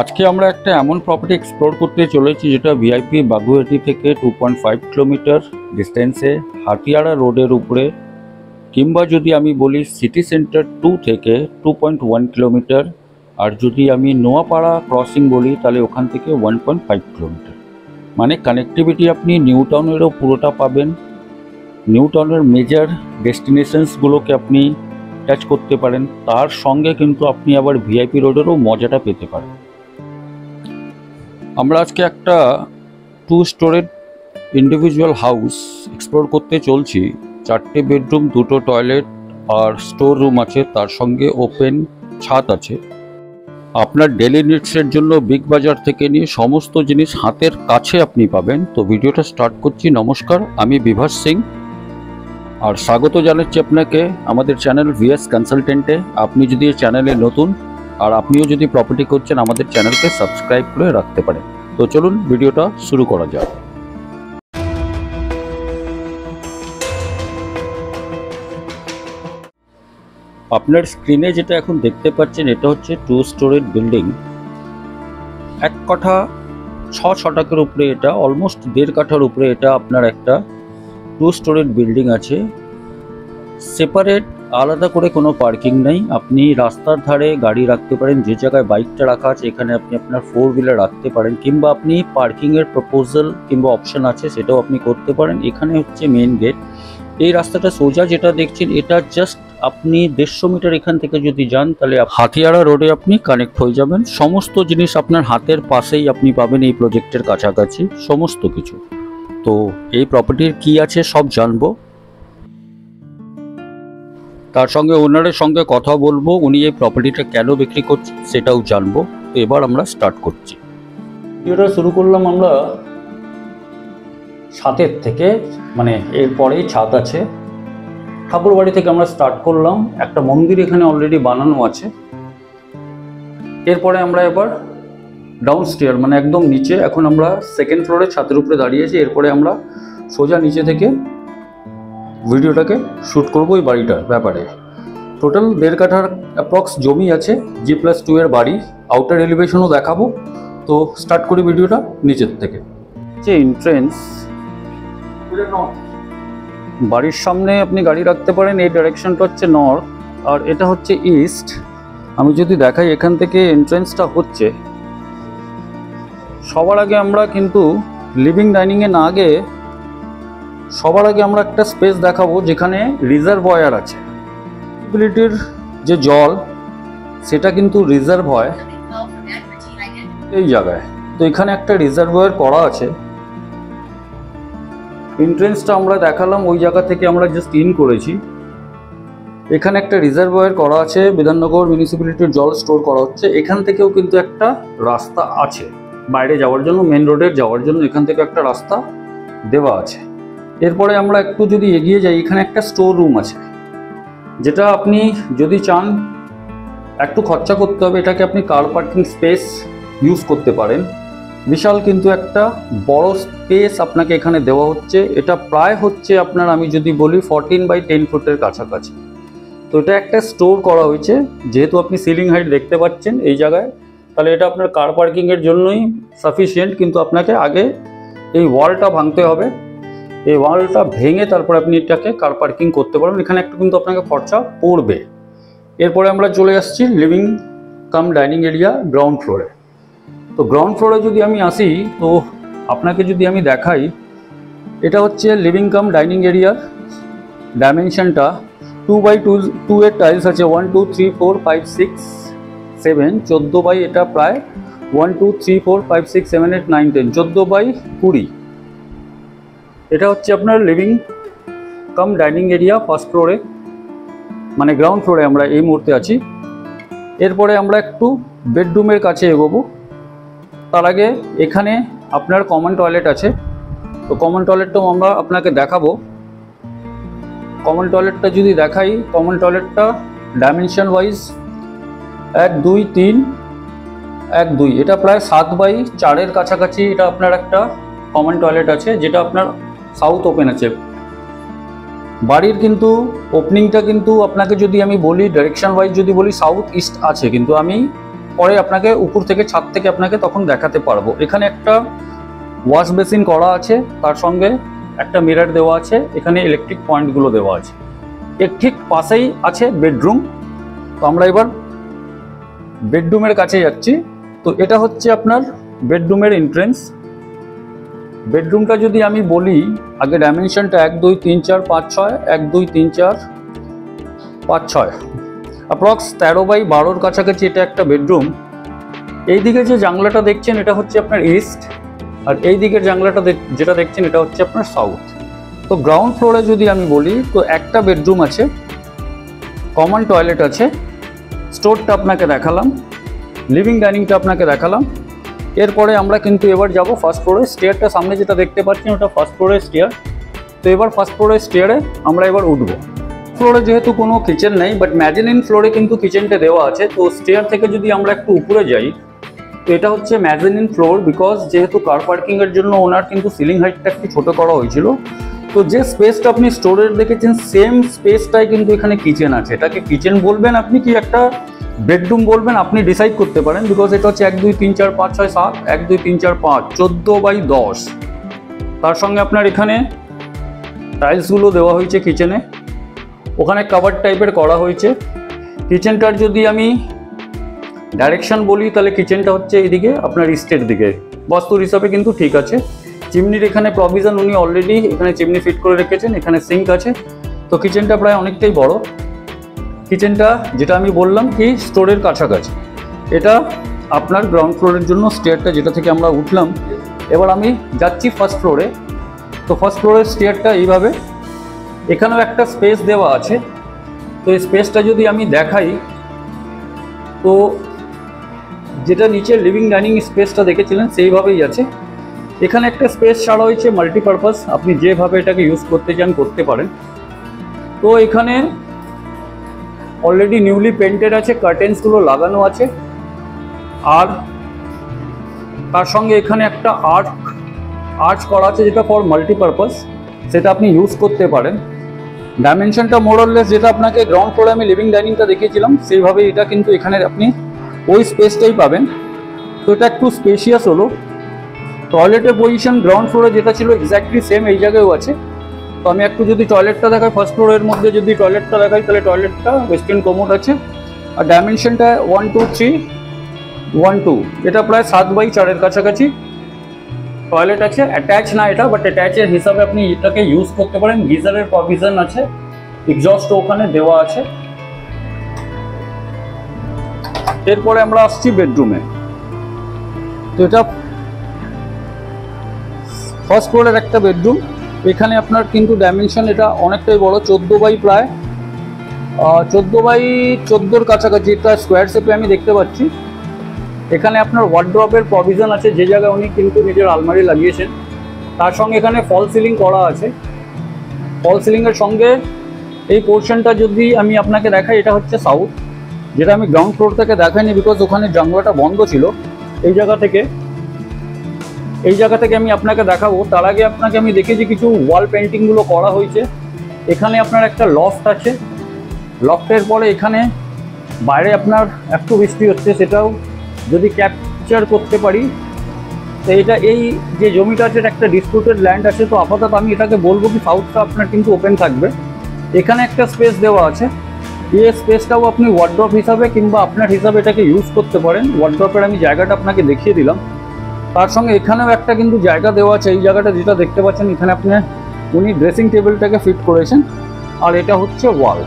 আজকে আমরা একটা এমন প্রপার্টি এক্সপ্লোর করতে চলেছি যেটা ভিআইপি বাগুইআটি থেকে 2.5 কিলোমিটার ডিস্টেন্সে হাতিয়াড়া রোডের উপরে, কিংবা যদি আমি বলি সিটি সেন্টার 2 থেকে 2.1 কিলোমিটার, আর যদি আমি নোয়াপাড়া ক্রসিং বলি তাহলে ওখান থেকে 1.5 কিলোমিটার। মানে কানেক্টিভিটি আপনি নিউ টাউনেরও পুরোটা পাবেন, নিউ টাউনের মেজর ডেস্টিনেশনসগুলোকে আপনি টাচ করতে পারেন, তার সঙ্গে কিন্তু আপনি আবার ভিআইপি রোডেরও মজাটা পেতে পারেন। আমরা আজকে একটা 2 স্টোরেড ইন্ডিভিজুয়াল হাউস এক্সপ্লোর করতে চলছি। 4টে বেডরুম, 2টো টয়লেট আর স্টোর রুম আছে, তার সঙ্গে ওপেন ছাদ আছে। আপনার ডেলি নিডসের জন্য বিগ বাজার থেকে নিয়ে সমস্ত জিনিস হাতের কাছে আপনি পাবেন। তো ভিডিওটা স্টার্ট করছি। নমস্কার, আমি বিভাস সিং আর স্বাগত জানাচ্ছি আপনাকে আমাদের চ্যানেল ভিএস কনসালটেন্টে। আপনি যদি এই চ্যানেলে নতুন আর আপনিও যদি প্রপার্টি করছেন, আমাদের চ্যানেলকে সাবস্ক্রাইব করে রাখতে পারেন। তো চলুন ভিডিওটা শুরু করা যাক। আপনার স্ক্রিনে যেটা এখন দেখতে পাচ্ছেন এটা হচ্ছে 2 স্টোরেড বিল্ডিং। 1 কাঠা 6 শতকের উপরে, এটা অলমোস্ট 1.5 কাঠার উপরে এটা আপনার একটা 2 স্টোরেড বিল্ডিং আছে। সেপারেট আলাদা করে কোনো পার্কিং নেই, আপনি রাস্তার ধারে গাড়ি রাখতে পারেন। যে জায়গায় বাইকটা রাখা আছে এখানে আপনি আপনার 4 হুইলার রাখতে পারেন, কিংবা আপনি পার্কিংয়ের প্রপোজাল কিংবা অপশন আছে সেটাও আপনি করতে পারেন। এখানে হচ্ছে মেন গেট। এই রাস্তাটা সোজা যেটা দেখছেন এটা জাস্ট আপনি 150 মিটার এখান থেকে যদি যান তাহলে হাতিয়াড়া রোডে আপনি কানেক্ট হয়ে যাবেন। সমস্ত জিনিস আপনার হাতের পাশেই আপনি পাবেন এই প্রজেক্টের কাছাকাছি সমস্ত কিছু। তো এই প্রপার্টির কি আছে সব জানবো, তার সঙ্গে ওনারের সঙ্গে কথা বলবো, উনি এই প্রপার্টিটা কেন বিক্রি করছেন সেটাও জানবো। তো এবার আমরা স্টার্ট করছি। ভিডিওটা শুরু করলাম আমরা ছাদের থেকে, মানে এরপরেই ছাদ আছে। ঠাকুর বাড়ি থেকে আমরা স্টার্ট করলাম। একটা মন্দির এখানে অলরেডি বানানো আছে। এরপরে আমরা এবার ডাউন স্টেয়ার, মানে একদম নিচে, এখন আমরা 2nd ফ্লোরে ছাদের উপরে দাঁড়িয়েছি। এরপরে আমরা সোজা নিচে থেকে ভিডিওটাকে শ্যুট করবো এই বাড়িটার ব্যাপারে। টোটাল 1.5 কাঠার অ্যাপ্রক্স জমি আছে, G+2 এর বাড়ি। আউটার এলিভেশনও দেখাবো। তো স্টার্ট করি ভিডিওটা নিচের থেকে। যে এন্ট্রেন্স, বাড়ির সামনে আপনি গাড়ি রাখতে পারেন। এই ডাইরেকশনটা হচ্ছে নর্থ আর এটা হচ্ছে ইস্ট। আমি যদি দেখাই এখান থেকে এন্ট্রেন্সটা হচ্ছে, সবার আগে আমরা কিন্তু লিভিং ডাইনিংয়ে না আগে সবার আগে আমরা একটা স্পেস দেখাবো যেখানে রিজার্ভয়ার আছে। ইউটিলিটির যে জল সেটা কিন্তু রিজার্ভ হয় এই জায়গায়। তো এখানে একটা রিজার্ভয়ার করা আছে। এন্ট্রেন্সটা আমরা দেখালাম, ওই জায়গা থেকে আমরা জাস্ট ইন করেছি। এখানে একটা রিজার্ভয়ার করা আছে, বিধাননগর মিউনিসিপ্যালিটির জল স্টোর করা হচ্ছে। এখান থেকেও কিন্তু একটা রাস্তা আছে বাইরে যাওয়ার জন্য, মেন রোডের যাওয়ার জন্য এখান থেকে একটা রাস্তা দেওয়া আছে। এরপরে আমরা একটু যদি এগিয়ে যাই, এখানে একটা স্টোর রুম আছে, যেটা আপনি যদি চান একটু খরচা করতে হবে, এটাকে আপনি কার পার্কিং স্পেস ইউজ করতে পারেন। বিশাল কিন্তু একটা বড় স্পেস আপনাকে এখানে দেওয়া হচ্ছে। এটা প্রায় হচ্ছে আপনার, আমি যদি বলি 14x10 ফুটের কাছাকাছি। তো এটা একটা স্টোর করা হয়েছে, যেহেতু আপনি সিলিং হাইট দেখতে পাচ্ছেন এই জায়গায়, তাহলে এটা আপনার কার পার্কিংয়ের জন্যই সাফিসিয়েন্ট। কিন্তু আপনাকে আগে এই ওয়ালটা ভাঙতে হবে। এই ওয়ালটা ভেঙে তারপর আপনি এটাকে কার পার্কিং করতে পারবেন। এখানে একটু কিন্তু আপনাকে খরচা পড়বে। এরপরে আমরা চলে আসছি living cum dining area ground ফ্লোরে। তো গ্রাউন্ড ফ্লোরে যদি আমি আসি, তো আপনাকে যদি আমি দেখাই, এটা হচ্ছে লিভিং কাম ডাইনিং এরিয়ার ডাইমেনশনটা 2x2 এর টাইলস আছে। 1 2 3 4 5 6 7 14 বাই, এটা প্রায় 1 2 3 4 5 6 7 8 9 10 14x20। এটা হচ্ছে আপনার living cum dining area first ফ্লোরে, মানে গ্রাউন্ড ফ্লোরে আমরা এই মুহূর্তে আছি। এরপরে আমরা একটু বেডরুমের কাছে এগোবো। তার আগে এখানে আপনার কমন টয়লেট আছে। তো কমন টয়লেটটাও আমরা আপনাকে দেখাবো। কমন টয়লেটটা যদি দেখাই, কমন টয়লেটটা ডাইমেনশন ওয়াইজ 1 2 3 1 2, এটা প্রায় 7x4 এর কাছাকাছি। এটা আপনার একটা কমন টয়লেট আছে, যেটা আপনার সাউথ ওপেন আছে। বাড়ির কিন্তু ওপেনিংটা কিন্তু আপনাকে যদি আমি বলি ডাইরেকশন ওয়াইজ যদি বলি সাউথ ইস্ট আছে, কিন্তু আমি পরে আপনাকে উপর থেকে ছাদ থেকে আপনাকে তখন দেখাতে পারবো। এখানে একটা ওয়াশ বেসিন করা আছে, তার সঙ্গে একটা মিরর দেওয়া আছে, এখানে ইলেকট্রিক পয়েন্টগুলো দেওয়া আছে। এর ঠিক পাশেই আছে বেডরুম। তো আমরা এবার বেডরুমের কাছে যাচ্ছি। তো এটা হচ্ছে আপনার বেডরুমের এন্ট্রেন্স। বেডরুমটা যদি আমি বলি, আগে ডাইমেনশনটা 1 2 3 4 5 6, 1 2 3 4 5 6, অ্যাপ্রক্স 13x12 কাছাকাছি এটা একটা বেডরুম। এইদিকে যে জানলাটা দেখছেন এটা হচ্ছে আপনার ইস্ট, আর এই দিকের জানলাটা যেটা দেখছেন এটা হচ্ছে আপনার সাউথ। তো গ্রাউন্ড ফ্লোরে যদি আমি বলি, তো একটা বেডরুম আছে, কমন টয়লেট আছে, স্টোরটা আপনাকে দেখালাম, লিভিং ডাইনিংটা আপনাকে দেখালাম। এরপরে আমরা কিন্তু এবার যাব ফার্স্ট ফ্লোরে। স্টেয়ারটা সামনে যেটা দেখতে পাচ্ছেন ওটা ফার্স্ট ফ্লোরের স্টেয়ার। তো এবার ফার্স্ট ফ্লোরের স্টেয়ারে আমরা এবার উঠবো। ফ্লোরে যেহেতু কোনো কিচেন নেই, বাট ম্যাজানিন ফ্লোরে কিন্তু কিচেনটা দেওয়া আছে। তো স্টেয়ার থেকে যদি আমরা একটু উপরে যাই, তো এটা হচ্ছে ম্যাজানিন ফ্লোর, বিকজ যেহেতু কার পার্কিংয়ের জন্য ওনার কিন্তু সিলিং হাইটটা একটু ছোটো করা হয়েছিল। তো যে স্পেসটা আপনি স্টোরের দেখেছেন সেম স্পেসটাই কিন্তু এখানে কিচেন আছে। এটাকে কিচেন বলবেন আপনি কি একটা বেডরুম বলবেন আপনি ডিসাইড করতে পারেন, বিকজ এটা হচ্ছে 1 2 3 4 5 6 7, 1 2 3 4 5, 14x10। তার সঙ্গে আপনার এখানে টাইলসগুলো দেওয়া হয়েছে কিচেনে, ওখানে কাভার টাইপের করা হয়েছে। কিচেনটার যদি আমি ডাইরেকশন বলি, তাহলে কিচেনটা হচ্ছে এইদিকে আপনার ইস্টের দিকে। বস্তুর হিসাবে কিন্তু ঠিক আছে। চিমনির এখানে প্রভিশন উনি অলরেডি এখানে চিমনি ফিট করে রেখেছেন, এখানে সিঙ্ক আছে। তো কিচেনটা প্রায় অনেকটাই বড়। কিচেনটা যেটা আমি বললাম কি স্টোরের কাছাকাছি, এটা আপনার গ্রাউন্ড ফ্লোরের জন্য স্টেয়ারটা যেটা থেকে আমরা উঠলাম। এবার আমি যাচ্ছি ফার্স্ট ফ্লোরে। তো ফার্স্ট ফ্লোরের স্টেয়ারটা এইভাবে, এখানেও একটা স্পেস দেওয়া আছে। তো এই স্পেসটা যদি আমি দেখাই, তো যেটা নিচে লিভিং ডাইনিং স্পেসটা দেখেছিলেন সেইভাবেই আছে। এখানে একটা স্পেস ছাড়া হয়েছে মাল্টিপারপাস, আপনি যেভাবে এটাকে ইউজ করতে চান করতে পারেন। তো এখানে অলরেডি নিউলি পেন্টেড আছে, কার্টেন্সগুলো লাগানো আছে, আর তার সঙ্গে এখানে একটা আর্চ করা আছে যেটা ফর মাল্টিপারপাস, সেটা আপনি ইউজ করতে পারেন। ডাইমেনশনটা মোরলেস যেটা আপনাকে গ্রাউন্ড ফ্লোরে আমি লিভিং ডাইনিংটা দেখিয়েছিলাম সেইভাবে এটা কিন্তু এখানে আপনি ওই স্পেসটাই পাবেন। তো এটা একটু স্পেশিয়াস হলো। টয়লেটের পজিশন গ্রাউন্ড ফ্লোরে যেটা ছিল এক্স্যাক্টলি সেম এই জায়গায়ও আছে। তো আমি একটু যদি টয়লেটটা দেখাই, ফার্স্ট ফ্লোরের মধ্যে যদি টয়লেটটা দেখাই, তাহলে টয়লেটটা ওয়েস্টার্ন কমোড আছে, আর ডাইমেনশনটা 1 2 3 1 2, এটা প্রায় 7x4 কাছাকাছি টয়লেট আছে। অ্যাটাচ না এটা, বাট অ্যাটাচের হিসাবে আপনি এটাকে ইউজ করতে পারেন। গিজারের প্রভিশন আছে, এক্সস্ট ওখানে দেওয়া আছে। এরপরে আমরা আসছি বেডরুমে। তো এটা ফার্স্ট ফ্লোরের একটা বেডরুম। এখানে আপনার কিন্তু ডাইমেনশন এটা অনেকটাই বড়, 14x14 কাছাকাছি এটা স্কোয়ার শেপে আমি দেখতে পাচ্ছি। এখানে আপনার ওয়ার্ড্রপের প্রভিশন আছে, যে জায়গায় উনি কিন্তু নিজের আলমারি লাগিয়েছেন। তার সঙ্গে এখানে ফল সিলিং করা আছে। ফল সিলিংয়ের সঙ্গে এই পোর্শনটা যদি আমি আপনাকে দেখাই, এটা হচ্ছে সাউথ, যেটা আমি গ্রাউন্ড ফ্লোর থেকে দেখাইনি বিকজ ওখানে জানলাটা বন্ধ ছিল। এই জায়গা থেকে আমি আপনাকে দেখাবো। তার আগে আপনাকে আমি দেখেছি কিছু ওয়াল পেন্টিংগুলো করা হয়েছে। এখানে আপনার একটা লফট আছে, লফটের পরে এখানে বাইরে আপনার একটু বৃষ্টি হচ্ছে, সেটাও যদি ক্যাপচার করতে পারি। তো এটা এই যে জমিটা আছে এটা একটা ডিসপুটেড ল্যান্ড আছে। তো আপাতত আমি এটাকে বলবো কি সাউথটা আপনার কিন্তু ওপেন থাকবে। এখানে একটা স্পেস দেওয়া আছে, এই স্পেসটাও আপনি ওয়ার্ড্রপ হিসাবে কিংবা আপনার হিসাবে এটাকে ইউজ করতে পারেন। ওয়ার্ড্রপের আমি জায়গাটা আপনাকে দেখিয়ে দিলাম। তার সঙ্গে এখানেও একটা কিন্তু জায়গা দেওয়া আছে, এই জায়গাটা যেটা দেখতে পাচ্ছেন এখানে উনি ড্রেসিং টেবিলটাকে ফিট করেছেন, আর এটা হচ্ছে ওয়াল।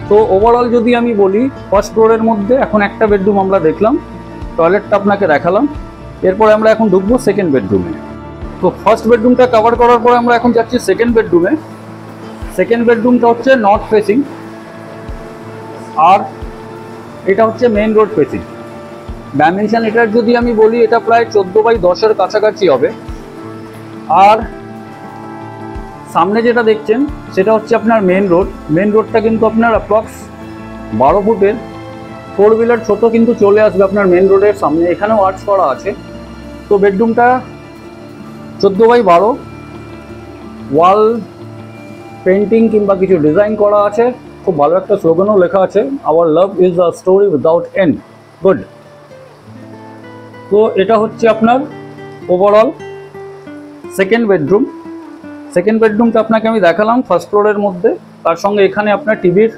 তো ওভারঅল যদি আমি বলি, ফার্স্ট ফ্লোরের মধ্যে এখন একটা বেডরুম আমরা দেখলাম, টয়লেটটা আপনাকে দেখালাম। এরপরে আমরা এখন ঢুকবো সেকেন্ড বেডরুমে। তো ফার্স্ট বেডরুমটা কভার করার পরে আমরা এখন যাচ্ছি সেকেন্ড বেডরুমে। সেকেন্ড বেডরুমটা হচ্ছে নর্থ ফেসিং, আর এটা হচ্ছে মেইন রোড ফেসিং। ডাইমেনশন এটার যদি আমি বলি, এটা প্রায় 14x10 কাছাকাছি হবে। আর সামনে যেটা দেখছেন সেটা হচ্ছে আপনার মেন রোড। মেন রোডটা কিন্তু আপনার অ্যাপ্রক্স 12 ফুটের। 4 হুইলার ছোটো কিন্তু চলে আসবে আপনার মেন রোডের সামনে। এখানেও আর্চ করা আছে। তো বেডরুমটা 14x12, ওয়াল পেন্টিং কিংবা কিছু ডিজাইন করা আছে। খুব ভালো একটা স্লোগানও লেখা আছে, our love is a story without end. Good. তো এটা হচ্ছে আপনার ওভারঅল সেকেন্ড বেডরুম। সেকেন্ড বেডরুমটা আপনাকে আমি দেখালাম ফার্স্ট ফ্লোরের মধ্যে। তার সঙ্গে এখানে আপনার টিভির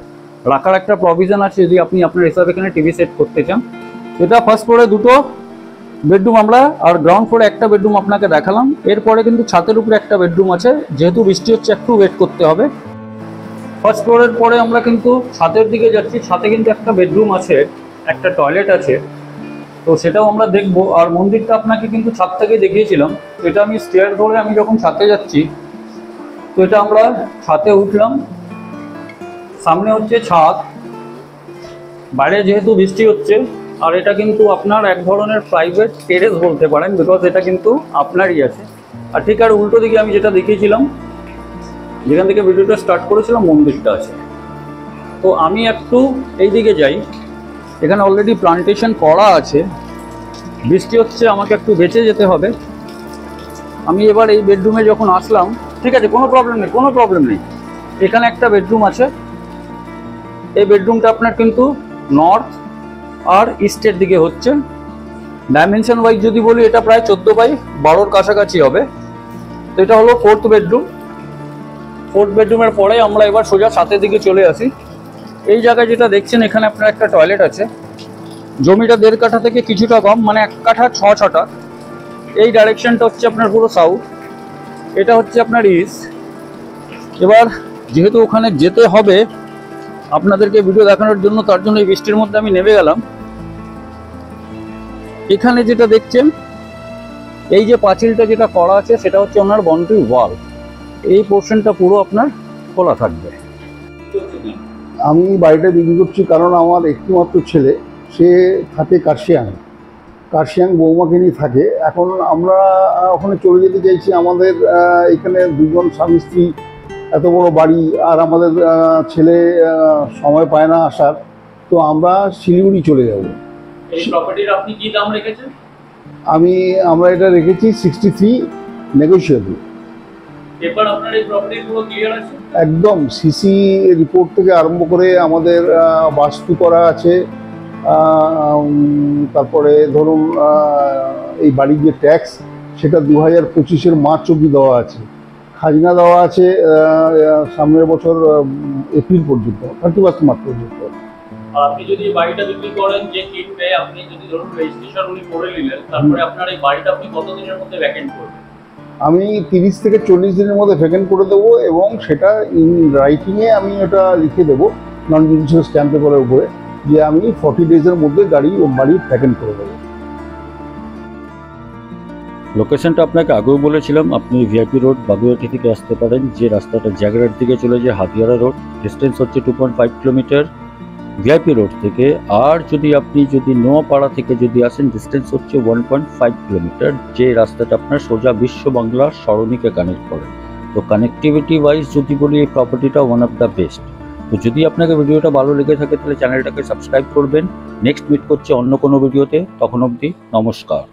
রাখার একটা প্রভিশন আছে যদি আপনি আপনার হিসাবে এখানে টিভি সেট করতে চান। এটা ফার্স্ট ফ্লোরে দুটো বেডরুম আমরা, আর গ্রাউন্ড ফ্লোরে একটা বেডরুম আপনাকে দেখালাম। এরপরে কিন্তু ছাদের উপরে একটা বেডরুম আছে, যেহেতু বৃষ্টি হচ্ছে একটু ওয়েট করতে হবে। ফার্স্ট ফ্লোরের পরে আমরা কিন্তু ছাদের দিকে যাচ্ছি। ছাদে কিন্তু একটা বেডরুম আছে, একটা টয়লেট আছে, তো সেটাও আমরা দেখব। আর মন্দিরটা আপনাকে কিন্তু ছাদ থেকে দেখিয়েছিলাম। এটা আমি স্টেয়ার ধরে আমি যখন ছাদে যাচ্ছি, তো এটা আমরা ছাদে উঠলাম। সামনে হচ্ছে ছাদ, বাইরে যেহেতু বৃষ্টি হচ্ছে, আর এটা কিন্তু আপনার এক ধরনের প্রাইভেট টেরেস বলতে পারেন, বিকজ এটা কিন্তু আপনারই আছে। আর ঠিক আর উল্টো দিকে আমি যেটা দেখিয়েছিলাম, যেখান থেকে ভিডিওটা স্টার্ট করেছিলাম, মন্দিরটা আছে। তো আমি একটু এই দিকে যাই, এখানে অলরেডি প্লান্টেশন করা আছে। বৃষ্টি হচ্ছে, আমাকে একটু বেঁচে যেতে হবে। আমি এবার এই বেডরুমে যখন আসলাম, ঠিক আছে, কোনো প্রবলেম নেই। এখানে একটা বেডরুম আছে। এই বেডরুমটা আপনার কিন্তু নর্থ আর ইস্টের দিকে হচ্ছে। ডাইমেনশন ওয়াইজ যদি বলি, এটা প্রায় 14x12 কাছাকাছি হবে। তো এটা হলো ফোর্থ বেডরুম। ফোর্থ বেডরুমের পরে আমরা এবার সোজা ছাদের দিকে চলে আসি। এই জায়গায় যেটা দেখছেন, এখানে আপনার একটা টয়লেট আছে। জমিটা 1.5 কাঠা থেকে কিছুটা কম, মানে 1 কাঠা 6 এই ডাইরেকশনটা হচ্ছে আপনার পুরো সাউথ, এটা হচ্ছে আপনার ইস্ট। এবার যেহেতু ওখানে যেতে হবে আপনাদেরকে ভিডিও দেখানোর জন্য, তার জন্য এই বৃষ্টির মধ্যে আমি নেমে গেলাম। এখানে যেটা দেখছেন, এই যে পাঁচিলটা যেটা করা আছে, সেটা হচ্ছে আপনার বাউন্ডারি ওয়াল। এই পোর্শনটা পুরো আপনার খোলা থাকবে। আমি বাড়িটা বিক্রি করছি কারণ আমার একটিমাত্র ছেলে, সে থাকে কার্শিয়াং বৌমাকে নিয়ে থাকে। এখন আমরা ওখানে চলে যেতে চাইছি। আমাদের এখানে দুজন স্বামী স্ত্রী, এত বড় বাড়ি, আর আমাদের ছেলে সময় পায় না আসার। তো আমরা শিলিগুড়ি চলে যাব। এই প্রপার্টির আপনি কি দাম রেখেছেন? আমরা এটা রেখেছি 63, নেগোশিয়েবল। এবার আপনার এই প্রপার্টির পুরো ক্লিয়ার আছে? একদম সিসি রিপোর্ট থেকে আরম্ভ করে আমাদের বাস্তু করা আছে। তারপরে ধরুন এই বাড়ির যে ট্যাক্স, সেটা 2025 মার্চ অবধি দেওয়া আছে। খাজনা দেওয়া আছে সামনের বছর এপ্রিল পর্যন্ত, 31 মার্চ পর্যন্ত। আপনি যদি বাড়িটা বিক্রি করেন, যে কিনবে, আপনি যদি ধরুন রেজিস্ট্রেশন উনি করে নিলেন, তারপরে আপনার এই বাড়িটা আপনি কতদিনের মধ্যে ভ্যাকেন্ট করবেন? আমি 30 থেকে 40 দিনের মধ্যে ভ্যাকেন্ট করে দেবো, এবং সেটা ইন রাইটিংয়ে আমি ওটা লিখে দেবো নন জুডিশিয়াল স্ট্যাম্প পেপারের উপরে, যে আমি 40 ডেজের মধ্যে বাড়ি ভ্যাকেন্ট করে দেবো। লোকেশনটা আপনাকে আগেও বলেছিলাম, আপনি ভিআইপি রোড বাগুইআটি থেকে আসতে পারেন, যে রাস্তাটা জায়গার দিকে চলে যায় হাতিয়ারা রোড। ডিস্টেন্স হচ্ছে 2.5 কিলোমিটার ভিআইপি রোড থেকে। আর আপনি যদি নোয়াপাড়া থেকে যদি আসেন, ডিস্টেন্স হচ্ছে 1.5 কিলোমিটার, যে রাস্তাটা আপনার সোজা বিশ্ব বাংলার সরণিকে কানেক্ট করে। তো কানেক্টিভিটি ওয়াইজ যদি বলি, এই প্রপার্টিটা ওয়ান অফ দ্য বেস্ট। তো যদি আপনাকে ভিডিওটা ভালো লেগে থাকে, তাহলে চ্যানেলটাকে সাবস্ক্রাইব করবেন। নেক্সট মিট করছি অন্য কোনো ভিডিওতে, তখন অবধি নমস্কার।